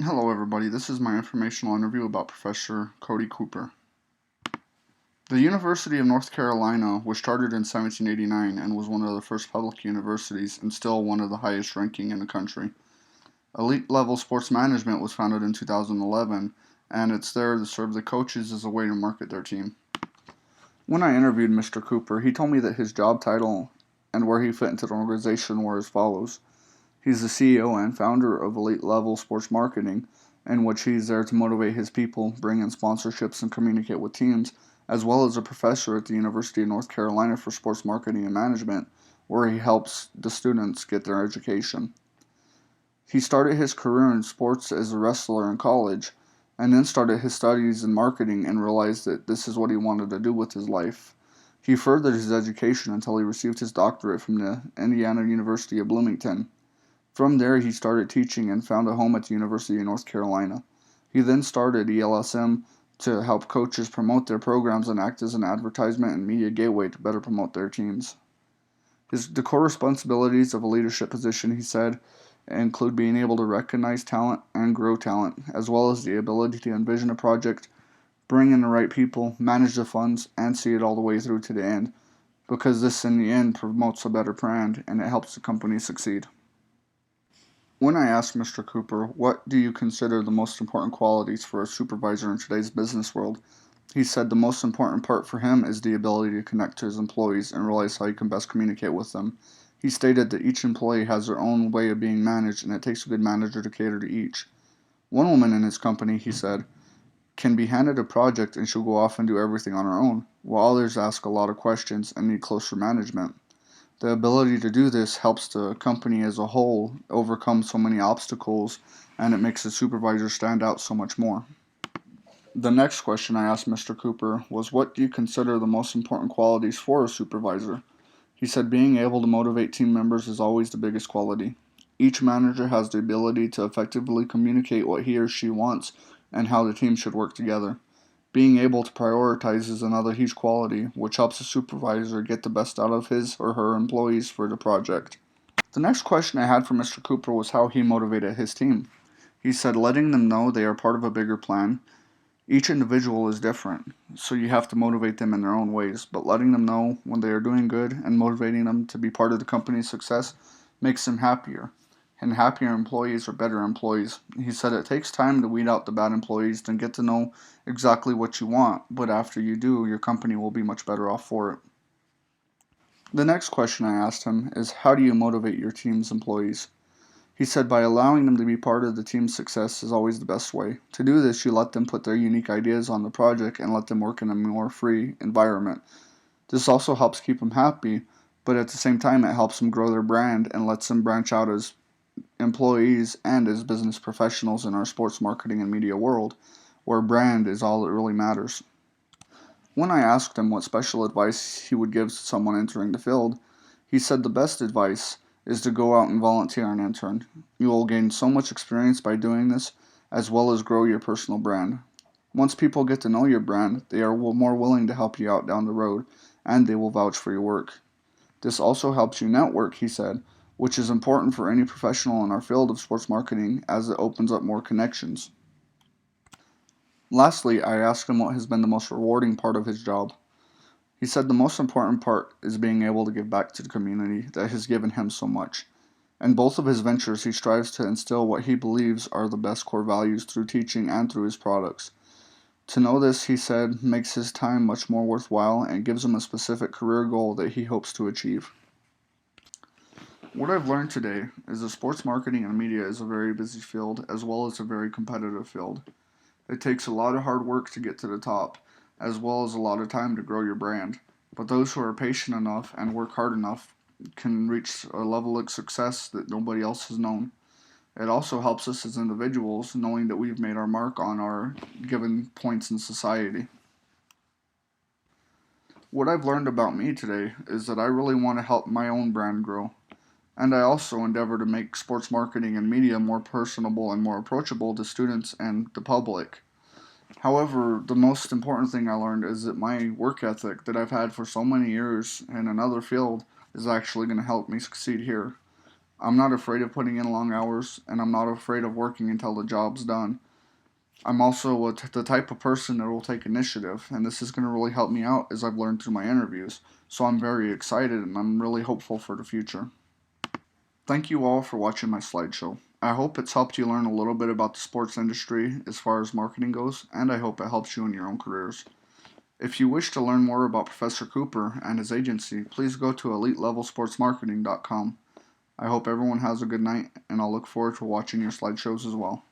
Hello, everybody. This is my informational interview about Professor Cody Cooper. The University of North Carolina was started in 1789 and was one of the first public universities and still one of the highest ranking in the country. Elite Level Sports Management was founded in 2011, and it's there to serve the coaches as a way to market their team. When I interviewed Mr. Cooper, he told me that his job title and where he fit into the organization were as follows. He's the CEO and founder of Elite Level Sports Marketing, in which he's there to motivate his people, bring in sponsorships, and communicate with teams, as well as a professor at the University of North Carolina for Sports Marketing and Management, where he helps the students get their education. He started his career in sports as a wrestler in college, and then started his studies in marketing and realized that this is what he wanted to do with his life. He furthered his education until he received his doctorate from the Indiana University of Bloomington. From there, he started teaching and found a home at the University of North Carolina. He then started ELSM to help coaches promote their programs and act as an advertisement and media gateway to better promote their teams. The core responsibilities of a leadership position, he said, include being able to recognize talent and grow talent, as well as the ability to envision a project, bring in the right people, manage the funds, and see it all the way through to the end, because this in the end promotes a better brand and it helps the company succeed. When I asked Mr. Cooper, what do you consider the most important qualities for a supervisor in today's business world, he said the most important part for him is the ability to connect to his employees and realize how he can best communicate with them. He stated that each employee has their own way of being managed and it takes a good manager to cater to each. One woman in his company, he said, can be handed a project and she'll go off and do everything on her own, while others ask a lot of questions and need closer management. The ability to do this helps the company as a whole overcome so many obstacles, and it makes the supervisor stand out so much more. The next question I asked Mr. Cooper was, what do you consider the most important qualities for a supervisor? He said being able to motivate team members is always the biggest quality. Each manager has the ability to effectively communicate what he or she wants and how the team should work together. Being able to prioritize is another huge quality, which helps a supervisor get the best out of his or her employees for the project. The next question I had for Mr. Cooper was how he motivated his team. He said letting them know they are part of a bigger plan. Each individual is different, so you have to motivate them in their own ways, but letting them know when they are doing good and motivating them to be part of the company's success makes them happier. And happier employees are better employees. He said it takes time to weed out the bad employees and get to know exactly what you want, but after you do, your company will be much better off for it. The next question I asked him is, how do you motivate your team's employees? He said by allowing them to be part of the team's success is always the best way. To do this, you let them put their unique ideas on the project and let them work in a more free environment. This also helps keep them happy, but at the same time, it helps them grow their brand and lets them branch out as employees and as business professionals in our sports marketing and media world, where brand is all that really matters. When I asked him what special advice he would give to someone entering the field, he said the best advice is to go out and volunteer and intern. You will gain so much experience by doing this, as well as grow your personal brand. Once people get to know your brand, they are more willing to help you out down the road, and they will vouch for your work. This also helps you network, he said, which is important for any professional in our field of sports marketing as it opens up more connections. Lastly, I asked him what has been the most rewarding part of his job. He said the most important part is being able to give back to the community that has given him so much. In both of his ventures, he strives to instill what he believes are the best core values through teaching and through his products. To know this, he said, makes his time much more worthwhile and gives him a specific career goal that he hopes to achieve. What I've learned today is that sports marketing and media is a very busy field as well as a very competitive field. It takes a lot of hard work to get to the top, as well as a lot of time to grow your brand. But those who are patient enough and work hard enough can reach a level of success that nobody else has known. It also helps us as individuals knowing that we've made our mark on our given points in society. What I've learned about me today is that I really want to help my own brand grow. And I also endeavor to make sports marketing and media more personable and more approachable to students and the public. However, the most important thing I learned is that my work ethic that I've had for so many years in another field is actually going to help me succeed here. I'm not afraid of putting in long hours, and I'm not afraid of working until the job's done. I'm also the type of person that will take initiative, and this is going to really help me out as I've learned through my interviews. So I'm very excited and I'm really hopeful for the future. Thank you all for watching my slideshow. I hope it's helped you learn a little bit about the sports industry as far as marketing goes, and I hope it helps you in your own careers. If you wish to learn more about Professor Cooper and his agency, please go to EliteLevelSportsMarketing.com. I hope everyone has a good night, and I'll look forward to watching your slideshows as well.